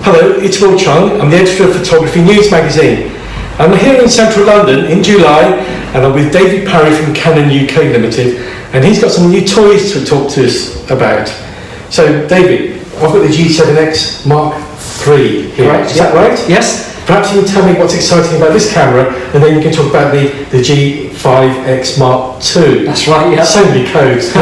Hello, it's Cheung. I'm the editor of Photography News magazine. I'm here in central London in July, and I'm with David Parry from Canon UK Limited, and he's got some new toys to talk to us about. So, David, I've got the G7X Mark III here. Correct. Is that right? Yes. Perhaps you can tell me what's exciting about this camera, and then you can talk about the G5X Mark II. That's right, yeah. So many codes.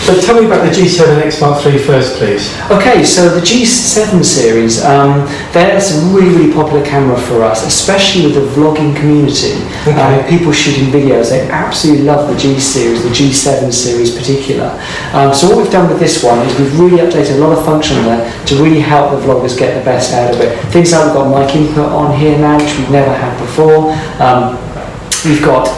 So tell me about the G7X Mark III first, please. Okay, so the G7 series, that's a really popular camera for us, especially with the vlogging community. Okay. People shooting videos, they absolutely love the G series, the G7 series in particular. So what we've done with this one is we've really updated a lot of function there to really help the vloggers get the best out of it. Things like we've got mic input on here now, which we've never had before. We've got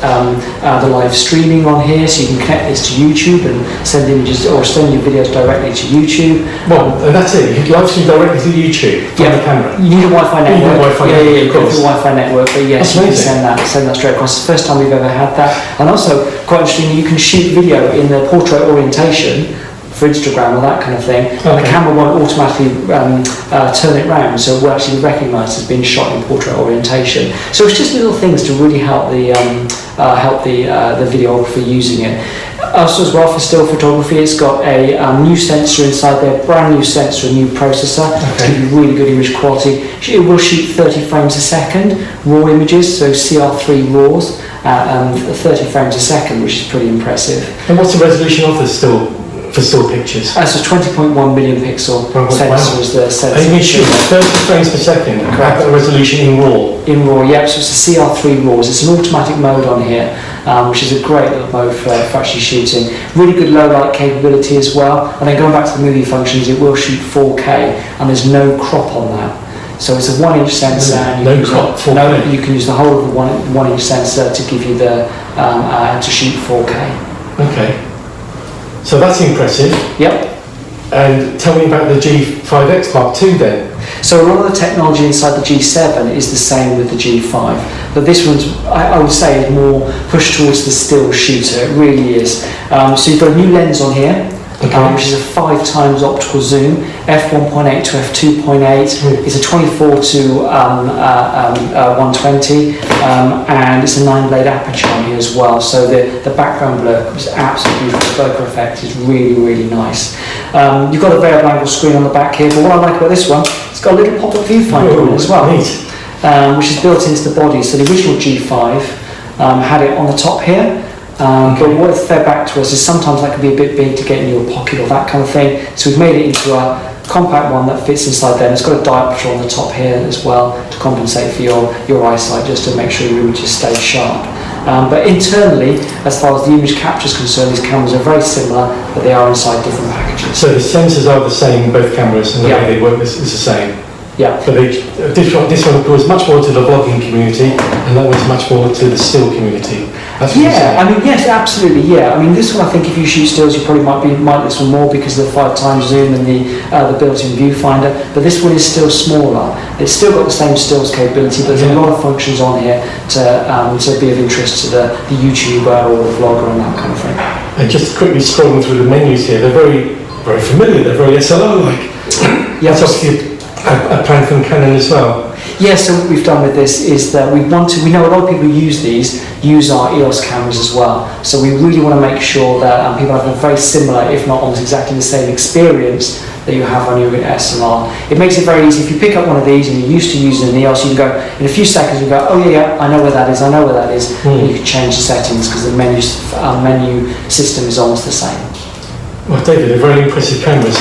the live streaming on here, so you can connect this to YouTube and send images or send your videos directly to YouTube. Well, and that's it. You can live stream directly to YouTube from the camera. You need a Wi-Fi network. You need a Wi-Fi network, yeah, you've got the Wi-Fi network, but yes, you can send that straight across. It's the first time we've ever had that. And also, quite interesting, you can shoot video in the portrait orientation for Instagram or that kind of thing, and the camera won't automatically turn it round, so it will actually be recognised as being shot in portrait orientation. So it's just little things to really help the videographer using it. Also as well for still photography, it's got a new sensor inside there, brand new sensor, new processor to give you really good image quality. It will shoot 30 frames a second, raw images, so CR3 RAWs, 30 frames a second, which is pretty impressive. And what's the resolution of this for still pictures? So 20.1 million pixel sensor is the sensor. And you can shoot 30 frames per second at the resolution in RAW? In RAW, yep, so it's a CR3 RAWs. It's an automatic mode on here, which is a great little mode for actually shooting. Really good low light capability as well. And then going back to the movie functions, it will shoot 4K, and there's no crop on that. So it's a 1-inch sensor, and you can use the whole of the 1-inch sensor to give you the to shoot 4K. Okay. So that's impressive. Yep. And tell me about the G5X Mark II then. So a lot of the technology inside the G7 is the same with the G5, but this one's, I would say, is more pushed towards the still shooter. It really is. So you've got a new lens on here, which is a 5 times optical zoom, f1.8 to f2.8. It's a 24 to 120, and it's a 9-blade aperture on here as well. So the background blur is absolutely beautiful. The bokeh effect is really nice. You've got a variable angle screen on the back here, but what I like about this one, it's got a little pop-up viewfinder on it as well, which is built into the body. So the original G5 had it on the top here. But what's fed back to us is sometimes that can be a bit big to get in your pocket or that kind of thing. So we've made it into a compact one that fits inside there. And it's got a diopter on the top here as well to compensate for your eyesight, just to make sure your images stay sharp. But internally, as far as the image capture is concerned, these cameras are very similar, but they are inside different packages. So the sensors are the same in both cameras, and the way they work is the same. Yeah. But this one appeals much more to the vlogging community, and that one's much more to the still community. That's what I mean, yes, absolutely, yeah. I mean, this one, I think if you shoot stills, you probably might this one more because of the 5 times zoom and the built-in viewfinder. But this one is still smaller. It's still got the same stills capability, but there's a lot of functions on here to be of interest to the YouTuber or the vlogger and that kind of thing. And just quickly scrolling through the menus here, they're very familiar. They're very SLR-like. That's obviously a plan from Canon as well. Yeah, so what we've done with this is that we know a lot of people who use our EOS cameras as well. So we really want to make sure that people have a very similar, if not almost exactly the same experience that you have on your SLR. It makes it very easy. If you pick up one of these and you're used to using an EOS, you can go, in a few seconds, you can go, oh yeah, I know where that is, and you can change the settings because the menu system is almost the same. Well, David, they're very impressive cameras.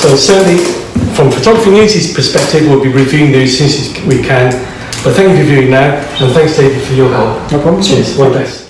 So certainly, from Photography News' perspective, we'll be reviewing those as soon as we can. But thank you for viewing now, and thanks, David, for your help. No problem. Cheers. All the best.